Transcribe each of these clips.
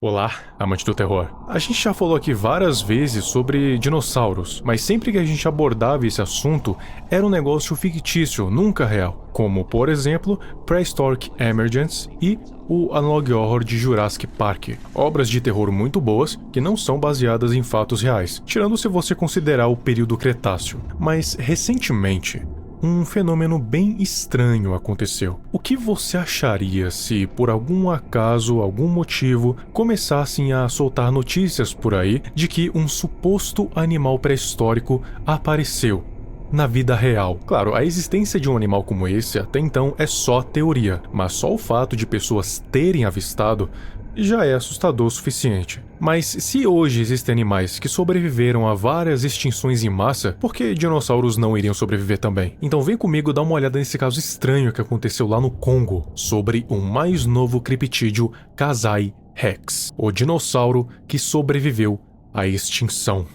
Olá, amante do terror. A gente já falou aqui várias vezes sobre dinossauros, mas sempre que a gente abordava esse assunto, era um negócio fictício, nunca real. Como, por exemplo, Prehistoric Emergence e o Analog Horror de Jurassic Park. Obras de terror muito boas que não são baseadas em fatos reais, tirando se você considerar o período Cretáceo. Mas, recentemente, um fenômeno bem estranho aconteceu. O que você acharia se, por algum acaso, algum motivo, começassem a soltar notícias por aí de que um suposto animal pré-histórico apareceu na vida real? Claro, a existência de um animal como esse até então é só teoria, mas só o fato de pessoas terem avistado já é assustador o suficiente. Mas se hoje existem animais que sobreviveram a várias extinções em massa, por que dinossauros não iriam sobreviver também? Então vem comigo dar uma olhada nesse caso estranho que aconteceu lá no Congo, sobre o mais novo criptídeo Kasai Rex, o dinossauro que sobreviveu à extinção.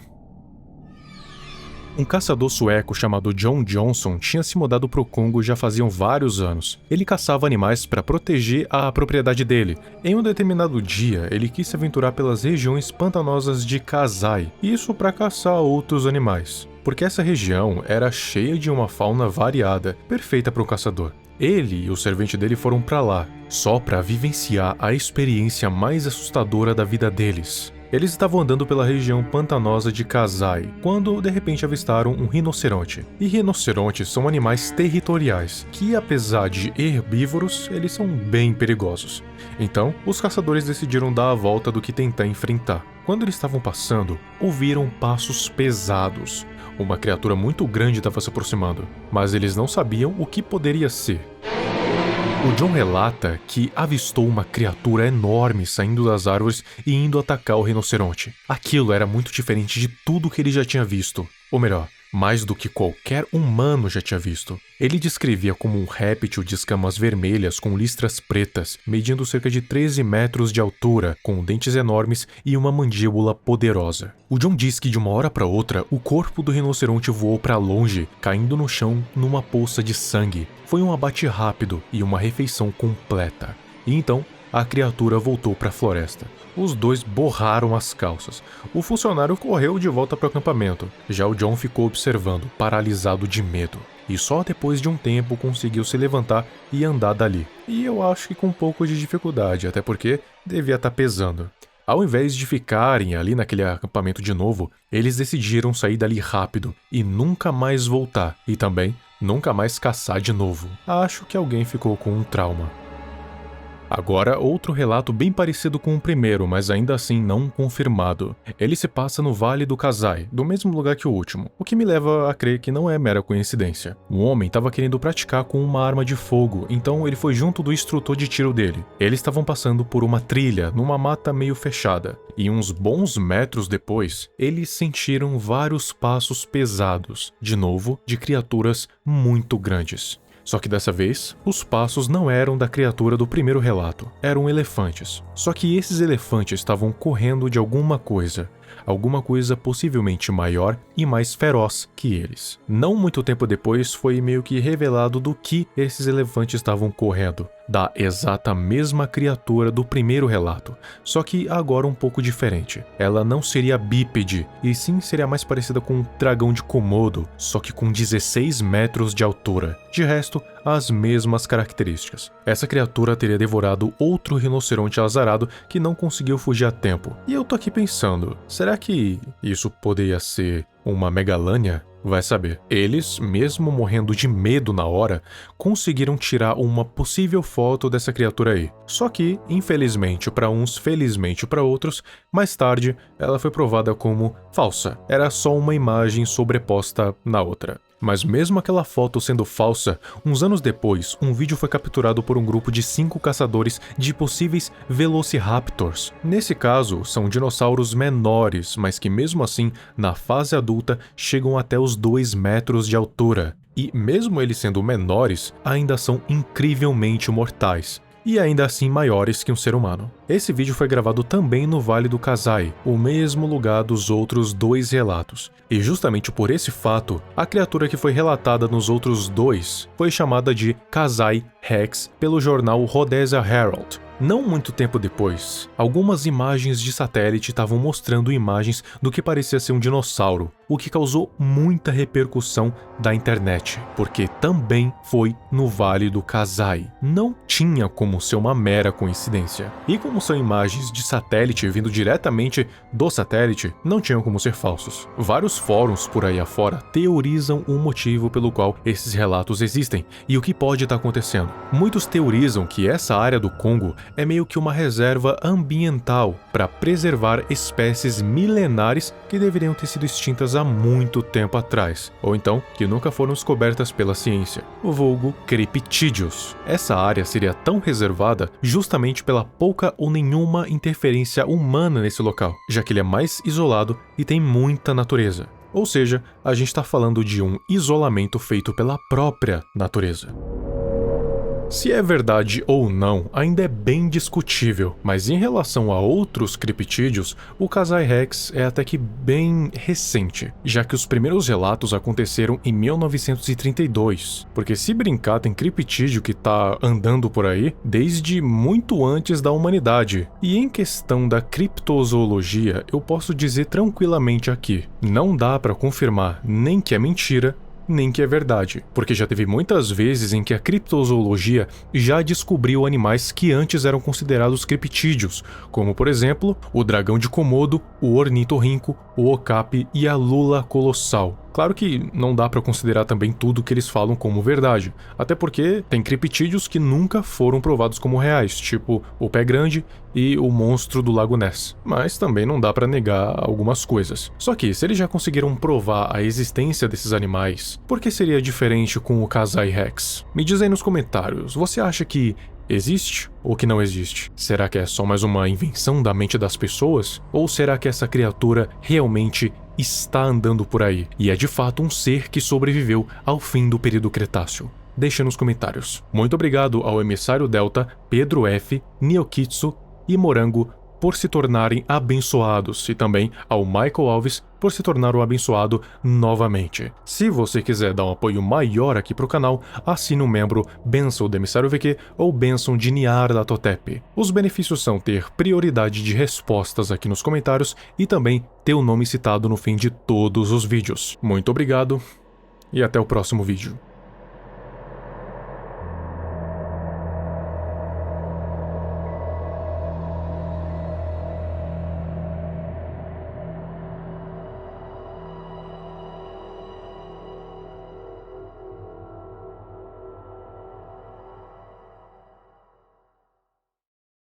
Um caçador sueco chamado John Johnson tinha se mudado para o Congo já faziam vários anos. Ele caçava animais para proteger a propriedade dele. Em um determinado dia, ele quis se aventurar pelas regiões pantanosas de Kasai, isso para caçar outros animais, porque essa região era cheia de uma fauna variada, perfeita para um caçador. Ele e o servente dele foram para lá, só para vivenciar a experiência mais assustadora da vida deles. Eles estavam andando pela região pantanosa de Kasai, quando de repente avistaram um rinoceronte. E rinocerontes são animais territoriais, que apesar de herbívoros, eles são bem perigosos. Então, os caçadores decidiram dar a volta do que tentar enfrentar. Quando eles estavam passando, ouviram passos pesados. Uma criatura muito grande estava se aproximando, mas eles não sabiam o que poderia ser. O John relata que avistou uma criatura enorme saindo das árvores e indo atacar o rinoceronte. Aquilo era muito diferente de tudo que ele já tinha visto. Ou melhor, mais do que qualquer humano já tinha visto. Ele descrevia como um réptil de escamas vermelhas com listras pretas, medindo cerca de 13 metros de altura, com dentes enormes e uma mandíbula poderosa. O John diz que de uma hora para outra, o corpo do rinoceronte voou para longe, caindo no chão numa poça de sangue. Foi um abate rápido e uma refeição completa. E então, a criatura voltou para a floresta. Os dois borraram as calças. O funcionário correu de volta para o acampamento. Já o John ficou observando, paralisado de medo. E só depois de um tempo conseguiu se levantar e andar dali. E eu acho que com um pouco de dificuldade, até porque devia estar pesando. Ao invés de ficarem ali naquele acampamento de novo, eles decidiram sair dali rápido e nunca mais voltar. E também nunca mais caçar de novo. Acho que alguém ficou com um trauma. Agora, outro relato bem parecido com o primeiro, mas ainda assim não confirmado. Ele se passa no Vale do Kasai, do mesmo lugar que o último, o que me leva a crer que não é mera coincidência. Um homem estava querendo praticar com uma arma de fogo, então ele foi junto do instrutor de tiro dele. Eles estavam passando por uma trilha, numa mata meio fechada, e uns bons metros depois, eles sentiram vários passos pesados, de novo, de criaturas muito grandes. Só que dessa vez, os passos não eram da criatura do primeiro relato, eram elefantes. Só que esses elefantes estavam correndo de alguma coisa possivelmente maior e mais feroz que eles. Não muito tempo depois foi meio que revelado do que esses elefantes estavam correndo, da exata mesma criatura do primeiro relato, só que agora um pouco diferente. Ela não seria bípede, e sim seria mais parecida com um dragão de Komodo, só que com 16 metros de altura. De resto, as mesmas características. Essa criatura teria devorado outro rinoceronte azarado que não conseguiu fugir a tempo. E eu tô aqui pensando, será que isso poderia ser uma megalânia? Vai saber. Eles, mesmo morrendo de medo na hora, conseguiram tirar uma possível foto dessa criatura aí. Só que, infelizmente para uns, felizmente para outros, mais tarde ela foi provada como falsa. Era só uma imagem sobreposta na outra. Mas mesmo aquela foto sendo falsa, uns anos depois, um vídeo foi capturado por um grupo de 5 caçadores de possíveis Velociraptors. Nesse caso, são dinossauros menores, mas que mesmo assim, na fase adulta, chegam até os 2 metros de altura. E mesmo eles sendo menores, ainda são incrivelmente mortais. E ainda assim maiores que um ser humano. Esse vídeo foi gravado também no Vale do Kasai, o mesmo lugar dos outros 2 relatos. E justamente por esse fato, a criatura que foi relatada nos outros 2 foi chamada de Kasai Rex pelo jornal Rhodesia Herald. Não muito tempo depois, algumas imagens de satélite estavam mostrando imagens do que parecia ser um dinossauro, o que causou muita repercussão da internet, porque também foi no Vale do Kasai. Não tinha como ser uma mera coincidência. E como são imagens de satélite vindo diretamente do satélite, não tinham como ser falsos. Vários fóruns por aí afora teorizam o motivo pelo qual esses relatos existem e o que pode estar acontecendo. Muitos teorizam que essa área do Congo é meio que uma reserva ambiental para preservar espécies milenares que deveriam ter sido extintas há muito tempo atrás, ou então que nunca foram descobertas pela ciência, o vulgo criptídeos. Essa área seria tão reservada justamente pela pouca ou nenhuma interferência humana nesse local, já que ele é mais isolado e tem muita natureza. Ou seja, a gente está falando de um isolamento feito pela própria natureza. Se é verdade ou não, ainda é bem discutível, mas em relação a outros criptídeos, o Kasai Rex é até que bem recente, já que os primeiros relatos aconteceram em 1932, porque se brincar tem criptídeo que tá andando por aí desde muito antes da humanidade. E em questão da criptozoologia, eu posso dizer tranquilamente aqui, não dá para confirmar nem que é mentira, nem que é verdade, porque já teve muitas vezes em que a criptozoologia já descobriu animais que antes eram considerados criptídeos, como por exemplo, o dragão de Komodo, o ornitorrinco, o okapi e a lula colossal. Claro que não dá para considerar também tudo que eles falam como verdade, até porque tem criptídeos que nunca foram provados como reais, tipo o pé grande e o monstro do Lago Ness. Mas também não dá para negar algumas coisas. Só que, se eles já conseguiram provar a existência desses animais, por que seria diferente com o Kasai Rex? Me diz aí nos comentários, você acha que existe ou que não existe? Será que é só mais uma invenção da mente das pessoas? Ou será que essa criatura realmente está andando por aí e é de fato um ser que sobreviveu ao fim do período Cretáceo? Deixa nos comentários. Muito obrigado ao Emissário Delta, Pedro F, Niokitsu e Morango por se tornarem abençoados, e também ao Michael Alves por se tornar um abençoado novamente. Se você quiser dar um apoio maior aqui pro canal, assine um membro Bênção do Emissário VQ ou Bênção de Nyarlathotep. Os benefícios são ter prioridade de respostas aqui nos comentários e também ter o nome citado no fim de todos os vídeos. Muito obrigado e até o próximo vídeo.